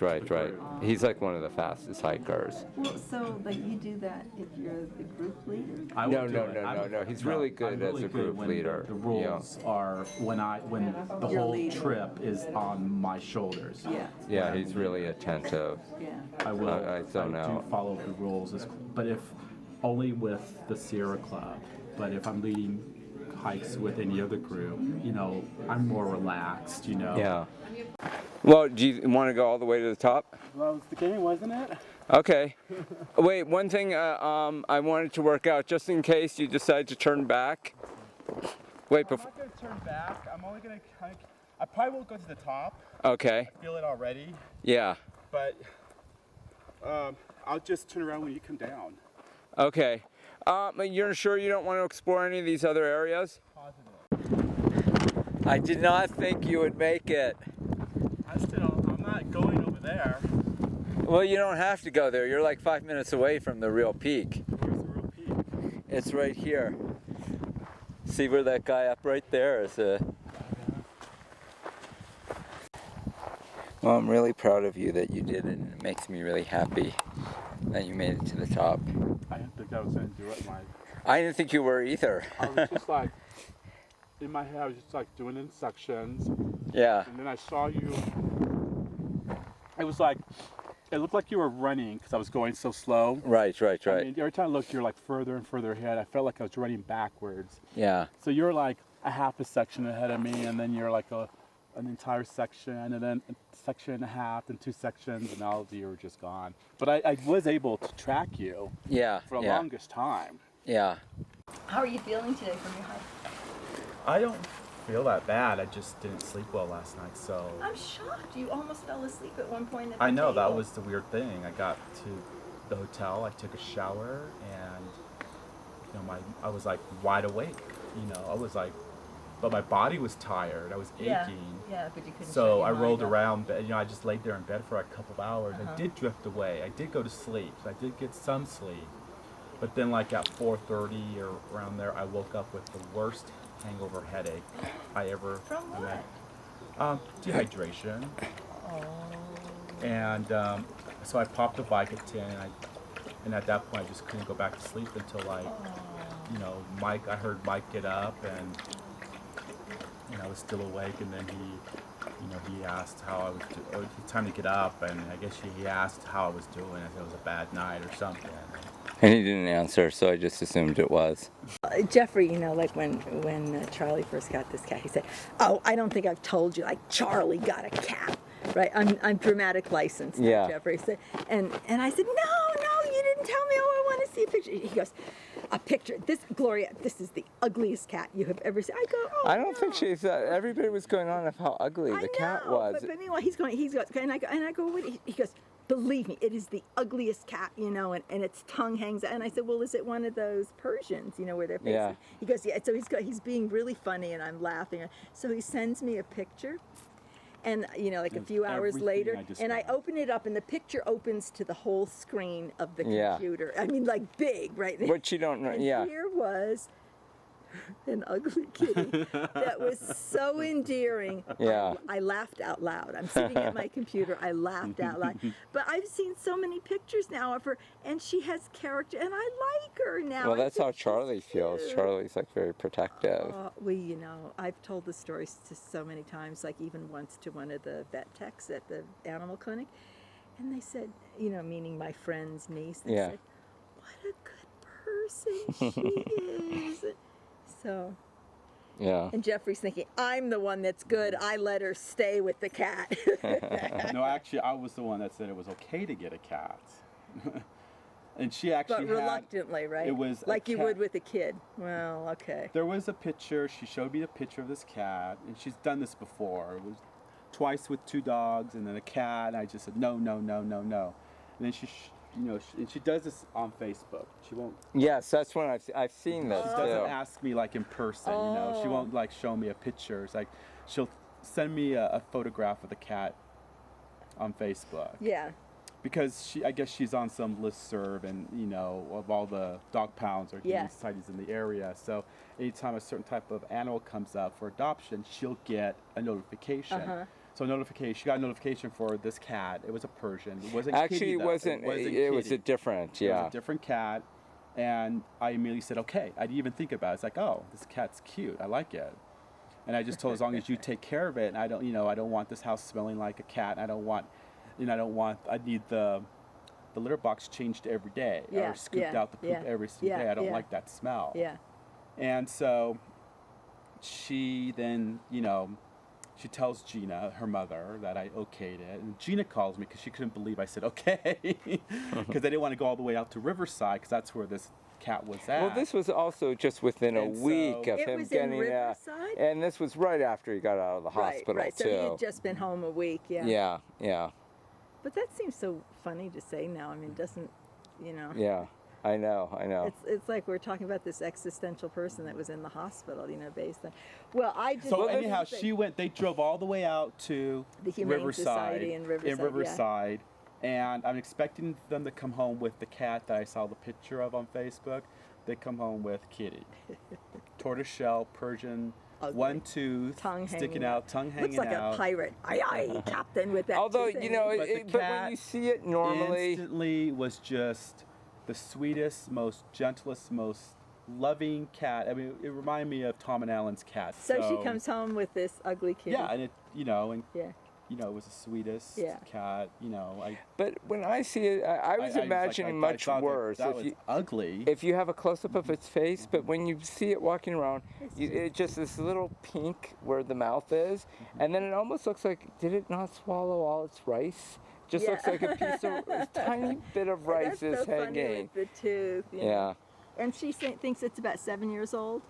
He's like one of the fastest hikers. Well, so like you do that if you're the group leader? I No, will do it. no. He's really good I'm as really a good group when leader. The rules are when the You're whole leading. trip is on my shoulders. Yeah. Yeah, he's really attentive. Yeah. I will. I zone do out. follow the rules, but if only with the Sierra Club. But if I'm leading hikes with any other group, you know, I'm more relaxed. You know. Yeah. Well, do you want to go all the way to the top? Well, it's the game, wasn't it? Okay. Wait, one thing I wanted to work out, just in case you decide to turn back. Wait, I'm not going to turn back. I'm only going to kind of. I probably won't go to the top. Okay. I feel it already. Yeah. But I'll just turn around when you come down. Okay. You're sure you don't want to explore any of these other areas? Positive. I did not think you would make it. I'm not going over there. Well, you don't have to go there. You're like 5 minutes away from the real peak. Where's the real peak? It's right here. See where that guy up right there is? Well, I'm really proud of you that you did it, and it makes me really happy that you made it to the top. I didn't think I was going to do it, Mike. I didn't think you were either. I was just like, in my head, I was just like doing it in sections. Yeah. And then I saw you. It was like, it looked like you were running because I was going so slow. Right. I mean, every time I looked, you're like further and further ahead. I felt like I was running backwards. Yeah. So you're like a half a section ahead of me, and then you're like an entire section, and then a section and a half, and 2 sections, and all of you were just gone. But I was able to track you. Yeah. For the longest time. Yeah. How are you feeling today from your hike? I don't feel that bad. I just didn't sleep well last night, so. I'm shocked. You almost fell asleep at one point. At I the know, that table. was the weird thing. I got to the hotel, I took a shower, and you know, I was like wide awake. You know, I was like, but my body was tired. I was aching. Yeah, but you couldn't. So I rolled around, you know, I just laid there in bed for a couple of hours. Uh-huh. I did drift away. I did go to sleep. I did get some sleep. But then like at 4:30 or around there, I woke up with the worst hangover headache I ever From what? had. Dehydration. Oh. And so I popped the bike at 10, and at that point I just couldn't go back to sleep until like, you know, I heard Mike get up, and I was still awake, and then he asked how I was doing. It's time to get up, and I guess he asked how I was doing. I said it was a bad night or something. And he didn't answer, so I just assumed it was. Jeffrey, you know, like when Charlie first got this cat, he said, "Oh, I don't think I've told you. Like Charlie got a cat, right? I'm dramatic license." Yeah. Jeffrey said, and I said, "No, you didn't tell me. Oh, I want to see a picture." He goes, "A picture. This, Gloria, this is the ugliest cat you have ever seen." I go, "Oh, I don't think she's. Everybody was going on of how ugly the cat was. But meanwhile, he's going, and I go, what? He goes, "Believe me, it is the ugliest cat, you know, and its tongue hangs out." And I said, "Well, is it one of those Persians, you know, where they're facing?" Yeah. He goes, "Yeah." So he's being really funny, and I'm laughing. So he sends me a picture, and you know, like a few hours later, and I open it up, and the picture opens to the whole screen of the computer. I mean, like big, right? What you don't know, and yeah. Here was an ugly kitty that was so endearing. Yeah. I laughed out loud. I'm sitting at my computer. I laughed out loud. But I've seen so many pictures now of her, and she has character, and I like her now. Well, that's how Charlie feels. Charlie's like very protective. Well, you know, I've told the stories so many times, like even once to one of the vet techs at the animal clinic. And they said, you know, meaning my friend's niece, they Yeah. said, what a good person she is. So, Yeah. and Jeffrey's thinking, I'm the one that's good. I let her stay with the cat. No, actually, I was the one that said it was okay to get a cat. And she actually But reluctantly, right? It was a like you cat. would with a kid. Well, okay. There was a picture. She showed me a picture of this cat, and she's done this before. It was twice with 2 dogs and then a cat. And I just said no, no, no, no, no. And then and she does this on Facebook. She won't. Yes, that's when I've seen this She too. doesn't ask me like in person. You know, she won't like show me a picture. It's like she'll send me a photograph of the cat on Facebook. Yeah. Because I guess she's on some listserv, and you know, of all the dog pounds or human societies in the area. So anytime a certain type of animal comes up for adoption, she'll get a notification. So she got a notification for this cat. It was a Persian. It wasn't Actually, kitty, it though. wasn't. It was a different. Yeah. It was a different cat, and I immediately said, okay. I didn't even think about it. It's like, oh, this cat's cute. I like it. And I just told her, as long as you take care of it, and I don't want this house smelling like a cat. And I need the litter box changed every day, or scooped out the poop every single day. I don't like that smell. Yeah. And so she then, she tells Gina, her mother, that I okayed it. And Gina calls me because she couldn't believe I said okay, because I didn't want to go all the way out to Riverside, because that's where this cat was at. Well, this was also just within a week of It him was in getting Riverside? and this was right after he got out of the hospital right. too. So he had just been home a week. Yeah. Yeah, yeah. But that seems so funny to say now. I mean, doesn't, Yeah, I know. It's like we're talking about this existential person that was in the hospital, based on. Well, I just. So anyhow, they drove all the way out to the Humane Society in Riverside. And I'm expecting them to come home with the cat that I saw the picture of on Facebook. They come home with Kitty. Tortoiseshell, Persian, Ugly. 1 tooth, tongue hanging out. Looks like a pirate. Aye, captain, with that. Although, tooth but when you see it normally. Instantly was just the sweetest, most gentlest, most loving cat. I mean, it reminded me of Tom and Alan's cat. So she comes home with this ugly kitty. Yeah, and it, yeah. it was the sweetest cat. But when I see it, I was imagining much worse. That was ugly. If you have a close-up of its face, but when you see it walking around, it just this little pink where the mouth is, and then it almost looks like, did it not swallow all its rice? Just looks like a piece of a tiny bit of rice is Funny hanging. with the tooth. Yeah. And she thinks it's about 7 years old.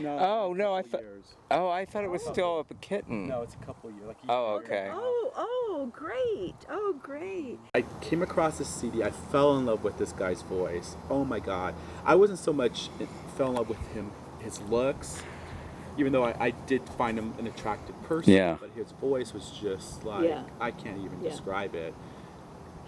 No. Oh no, I thought it was still a kitten. No, it's a couple years. Okay. Oh, great. Oh, great. I came across this CD. I fell in love with this guy's voice. Oh my God. I wasn't so much fell in love with his looks, even though I did find him an attractive person. Yeah. But his voice was just like, I can't even describe it.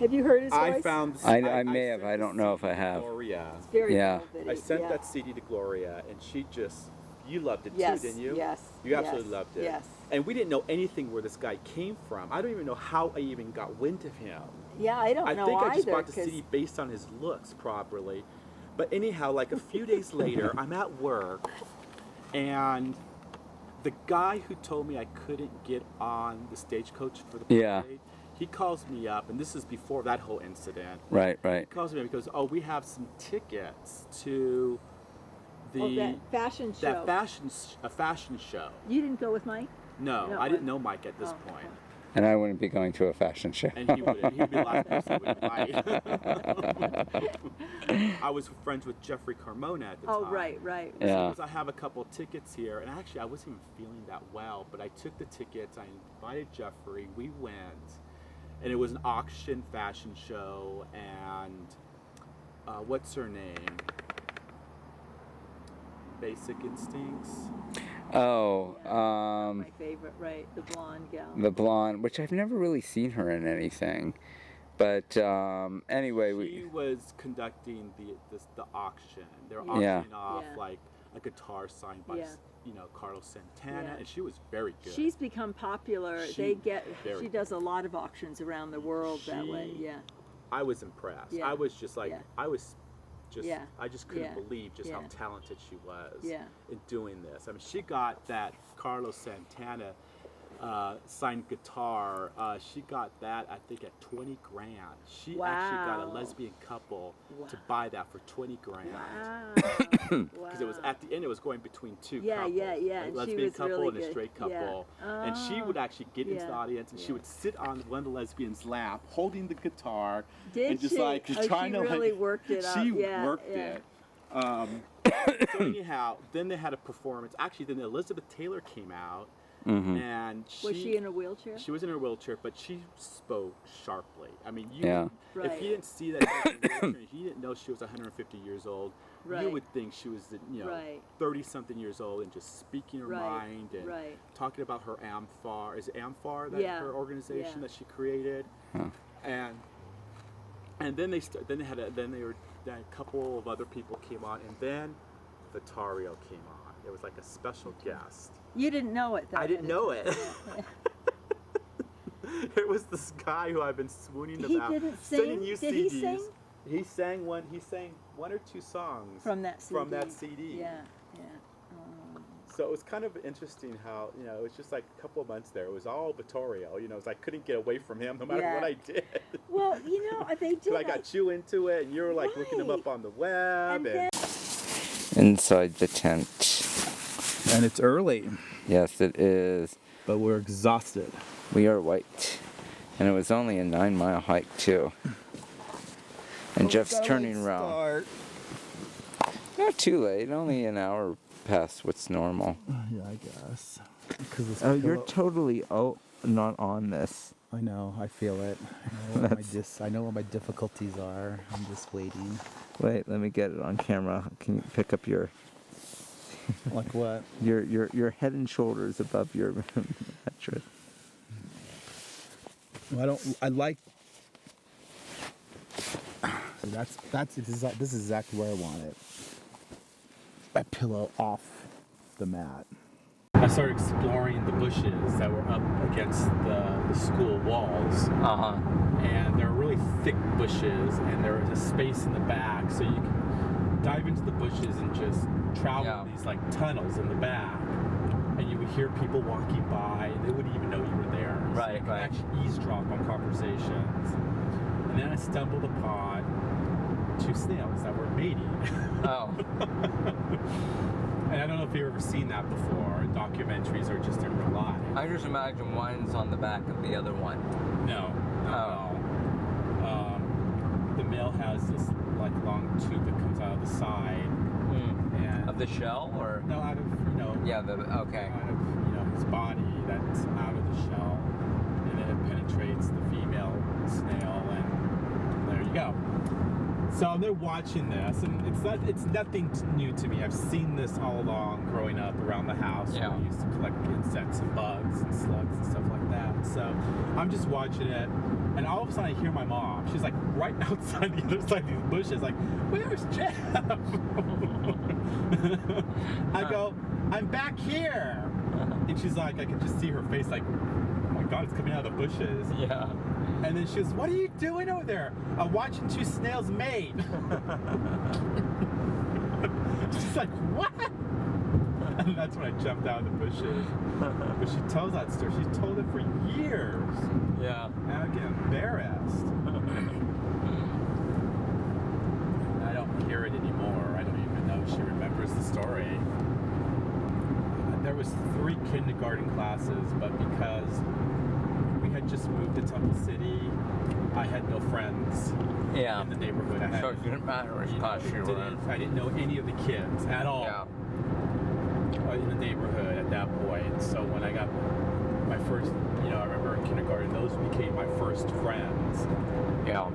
Have you heard his voice? I may have. I don't know if I have. Gloria. It's very I sent that CD to Gloria, and she just, you loved it yes, too, didn't you? Yes. You absolutely loved it. Yes. And we didn't know anything where this guy came from. I don't even know how I even got wind of him. Yeah, I don't know I think either. I just bought the CD based on his looks properly. But anyhow, like a few days later, I'm at work, and the guy who told me I couldn't get on the stagecoach for the parade, he calls me up, and this is before that whole incident. Right. He calls me up because, we have some tickets to that fashion show. A fashion show. You didn't go with Mike? No, I didn't know Mike at this point. Okay. And I wouldn't be going to a fashion show. And he wouldn't. He'd be the last person who would invite. I was friends with Jeffrey Carmona at the time. Oh, right. Yeah. So I have a couple of tickets here, and actually I wasn't even feeling that well, but I took the tickets, I invited Jeffrey, we went, and it was an auction fashion show, and what's her name? Basic Instincts. My favorite, right? The blonde gal. The blonde, which I've never really seen her in anything, but anyway, she was conducting the auction. They're auctioning off like a guitar signed by Carlos Santana, and she was very good. She's become popular. She does a lot of auctions around the world that way. Yeah. I was impressed. Yeah. I was just like I just couldn't Yeah. believe just how talented she was Yeah. in doing this. I mean, she got that Carlos Santana signed guitar. She got that, I think, at 20 grand. She actually got a lesbian couple to buy that for 20 grand. Because it was at the end, it was going between two couples. A lesbian couple and a straight couple. And she would actually get into the audience and she would sit on one of the lesbians' lap holding the guitar. And just like trying to really worked it She worked it. So anyhow, then they had a performance. Actually, then Elizabeth Taylor came out. And was she in a wheelchair? She was in her wheelchair, but she spoke sharply. I mean, if you didn't see that, if you didn't know she was 150 years old, you would think she was, 30-something years old and just speaking her mind and talking about her AMFAR. Is it AMFAR, her organization that she created? And then a couple of other people came on, and then Vitario came on. It was like a special guest. You didn't know it, though. I didn't know it. It was this guy who I've been swooning about. He didn't sing? Did he sing? He sang one or two songs from that CD. Yeah. So it was kind of interesting how, it was just like a couple of months there. It was all Vittorio. It was, I couldn't get away from him no matter what I did. Well, they did. I got you into it, and you were like looking him up on the web. Inside the tent. And it's early. Yes, it is. But we're exhausted. We are white. And it was only a 9-mile hike, too. And Jeff's turning around. Not too late. Only an hour past what's normal. Yeah, I guess. You're totally not on this. I know. I feel it. I know what my difficulties are. I'm just waiting. Wait, let me get it on camera. Can you pick up your... Like what? Your head and shoulders above your mattress. Well, I like... This is exactly where I want it. That pillow off the mat. I started exploring the bushes that were up against the school walls. And they're really thick bushes, and there was a space in the back, so you can dive into the bushes and just travel these like tunnels in the back. And you would hear people walking by. They wouldn't even know you were there. So you could actually eavesdrop on conversations. And then I stumbled upon 2 snails that were mating. And I don't know if you've ever seen that before, documentaries or just in real life. I just imagine one's on the back of the other one. No. The male has this like long tube that comes out of the side. And of the shell, or? No, out of, okay. Out of, his body that's out of the shell. And then it penetrates the female snail, and there you go. So they're watching this, and it's nothing new to me. I've seen this all along growing up around the house. Yeah. We used to collect insects and bugs and slugs and stuff like that. So I'm just watching it, and all of a sudden I hear my mom. She's like right outside the other side of these bushes, like, "Where's Jeff?" I go, "I'm back here," and she's like, I can just see her face, like, "Oh my God, it's coming out of the bushes." Yeah. And then she goes, "What are you doing over there?" "I'm watching 2 snails mate." She's like, "What?" And that's when I jumped out of the bushes. But she tells that story. She's told it for years. Yeah. And I get embarrassed. I don't hear it anymore. I don't even know if she remembers the story. There was 3 kindergarten classes, but because we had just moved to Temple City, I had no friends in the neighborhood. So it didn't matter which class you were in. I didn't know any of the kids at all in the neighborhood at that point. So when I got my first, I remember in kindergarten, those became my first friends. Yeah. I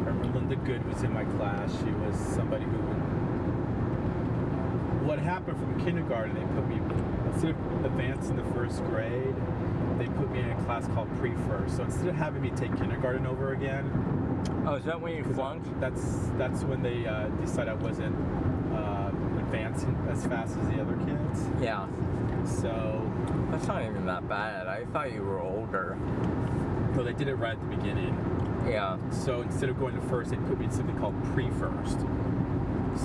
remember Linda Good was in my class. She was somebody who would... What happened from kindergarten, they put me, instead of advancing the 1st grade, they put me in a class called pre-first. So instead of having me take kindergarten over again... Oh, is that when you flunked? That's when they decided I wasn't advancing as fast as the other kids. Yeah. So... That's not even that bad. I thought you were older. No, they did it right at the beginning. Yeah. So instead of going to first, they put me in something called pre-first.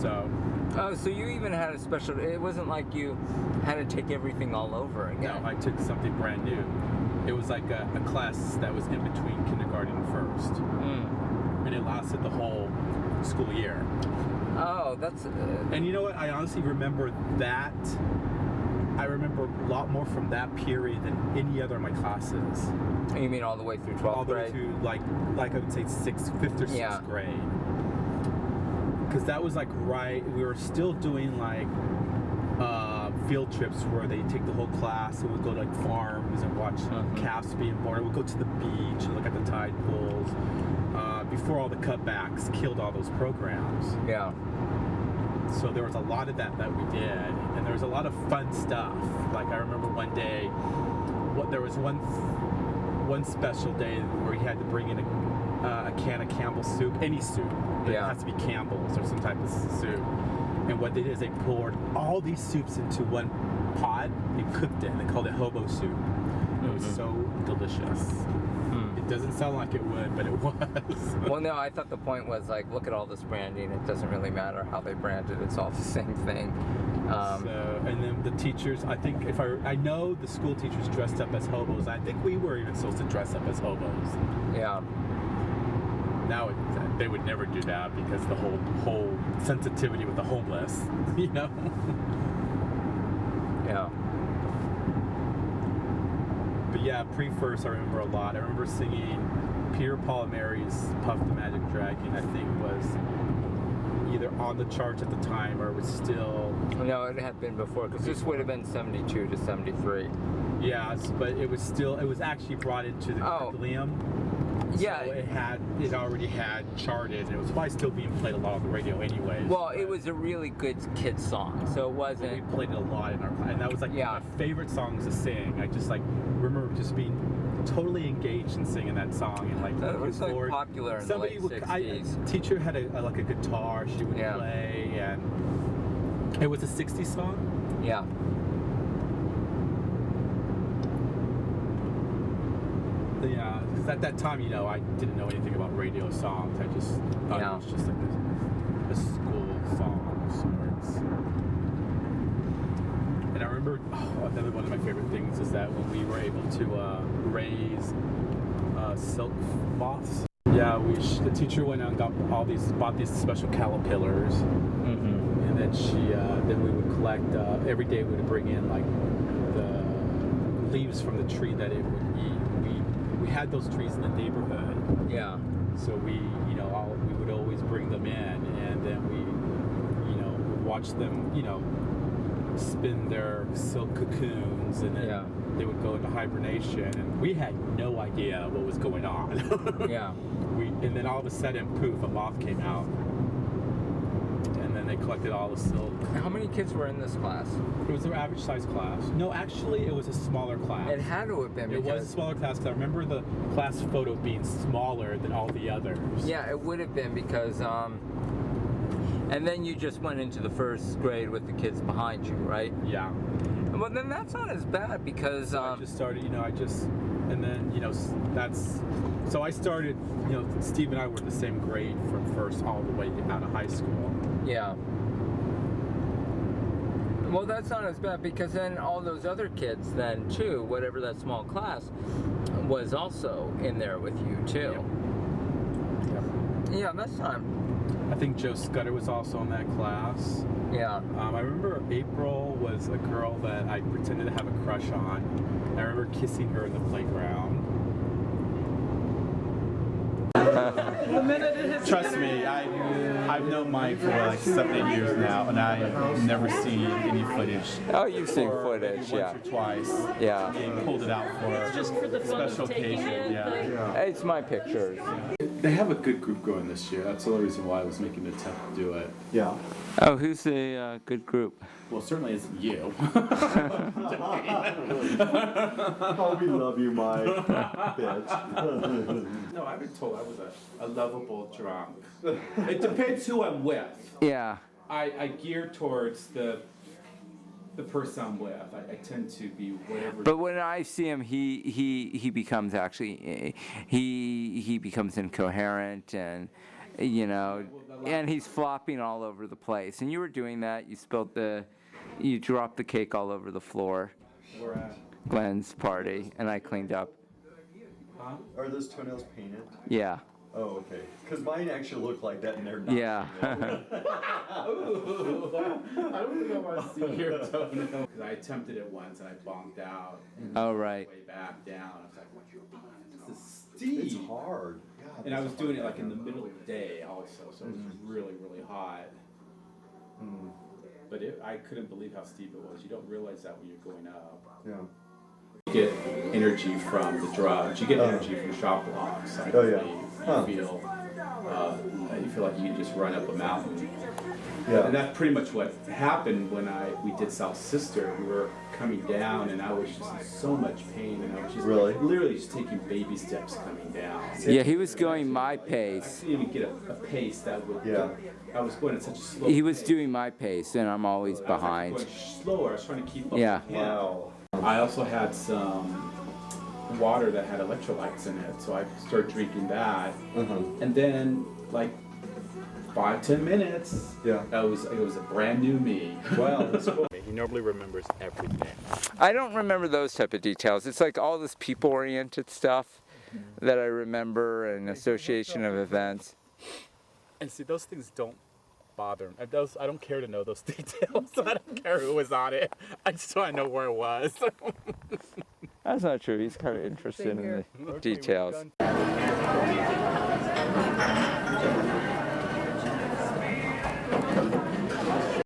So Oh, so you even had a special, it wasn't like you had to take everything all over again. No, I took something brand new. It was like a class that was in between kindergarten and first. And it lasted the whole school year. Oh, that's... And you know what? I honestly remember that. I remember a lot more from that period than any other of my classes. You mean all the way through 12th grade? All the way through, like I would say 5th or 6th grade. Because that was like we were still doing like field trips where they take the whole class and we'd go to like farms and watch calves being born. We'd go to the beach and look at the tide pools before all the cutbacks killed all those programs. Yeah. So there was a lot of that we did, and there was a lot of fun stuff. Like I remember one day, there was one special day where we had to bring in a can of Campbell's soup, any soup, but it has to be Campbell's or some type of soup. And what they did is they poured all these soups into one pot and cooked it, and they called it hobo soup. It was so delicious. It doesn't sound like it would, but it was. Well, no, I thought the point was like, look at all this branding. It doesn't really matter how they brand it. It's all the same thing. And then the teachers, I think I know the school teachers dressed up as hobos. I think we were even supposed to dress up as hobos. Yeah. Now they would never do that because the whole sensitivity with the homeless, you know. Yeah. But yeah, pre-first I remember a lot. I remember singing Peter, Paul, and Mary's Puff the Magic Dragon. I think was either on the charts at the time or was still... No, it had been before, because this would have been 72 to 73. Yes, but it was actually brought into the curriculum. Yeah. So it already had charted, and it was probably still being played a lot on the radio anyways. Well, it was a really good kid's song, so it wasn't... We played it a lot in our class, and that was like one of my favorite songs to sing. I just remember just being totally engaged in singing that song, and like it was like popular in the late 60s. Teacher had a guitar she would play, and it was a 60s song. Yeah. Yeah, because at that time, I didn't know anything about radio songs. I just thought it was just like a school song of sorts. And I remember another one of my favorite things is that when we were able to raise silk moths. Yeah, the teacher went out and bought these special caterpillars, and then we would collect. Every day we would bring in like the leaves from the tree that it would eat. We had those trees in the neighborhood. Yeah. So we would always bring them in, and then we, would watch them, spin their silk cocoons, and then they would go into hibernation, and we had no idea what was going on. Yeah. And then all of a sudden, poof, a moth came out. And then they collected all the silk. How many kids were in this class? It was an average size class. No, actually, it was a smaller class. It had to have been. It was a smaller class because I remember the class photo being smaller than all the others. Yeah, it would have been because, and then you just went into the first grade with the kids behind you, right? Yeah. Well, then that's not as bad because... So I just started, and then, so I started, Steve and I were in the same grade from first all the way out of high school. Yeah. Well, that's not as bad because then all those other kids then too, whatever that small class, was also in there with you too. Yep. Yeah, that's not... I think Joe Scudder was also in that class. Yeah. I remember April was a girl that I pretended to have a crush on. I remember kissing her in the playground. Trust me, I've known Mike for like 7-8 years now, and I've never seen any footage. Oh, you've seen footage, once or twice. Yeah. He pulled it out for Just for the a fun special of taking occasion. it. Yeah. It's my pictures. They have a good group going this year. That's the only reason why I was making an attempt to do it. Yeah. Oh, who's the good group? Well, certainly isn't you. Oh, we love you, Mike. Bitch. No, I've been told I was a lovable drunk. It depends who I'm with. Yeah. I gear towards the person I'm with. I tend to be whatever. But when I see him, he becomes actually he becomes incoherent you know, and he's flopping all over the place. And you were doing that. You dropped the cake all over the floor. We're at. Glenn's party, and I cleaned up. Huh? Are those toenails painted? Yeah. Oh, okay. Because mine actually look like that, and they're not. Yeah. I don't think I want to see your toenail. Because I attempted it once and I bonked out. Oh, right. Way back down. I was like, what you doing? This is It's steep. hard. God, And I was doing it like in the middle of the day also, so it was really, really hot. But I couldn't believe how steep it was. You don't realize that when you're going up. Yeah. You get energy from the drugs. You get energy from shop blocks. I believe. You feel like you can just run up a mountain. Yeah. And that's pretty much what happened when we did South Sister. We were coming down, and I was just in so much pain, and I was just literally just taking baby steps coming down. Yeah, he was going my I pace. couldn't even get a pace that would. I was going at such a slow. He was doing my pace, and I'm always behind. I was going slower. I was trying to keep up. Yeah. With him. Wow. I also had some water that had electrolytes in it, so I started drinking that, and then like 5-10 minutes, it was a brand new me. Wow, that's cool. He normally remembers everything. I don't remember those type of details. It's like all this people-oriented stuff that I remember and association of events. And see, those things don't bother me. I don't care to know those details. I don't care who was on it. I just want to know where it was. That's not true. He's kind of interested in the details.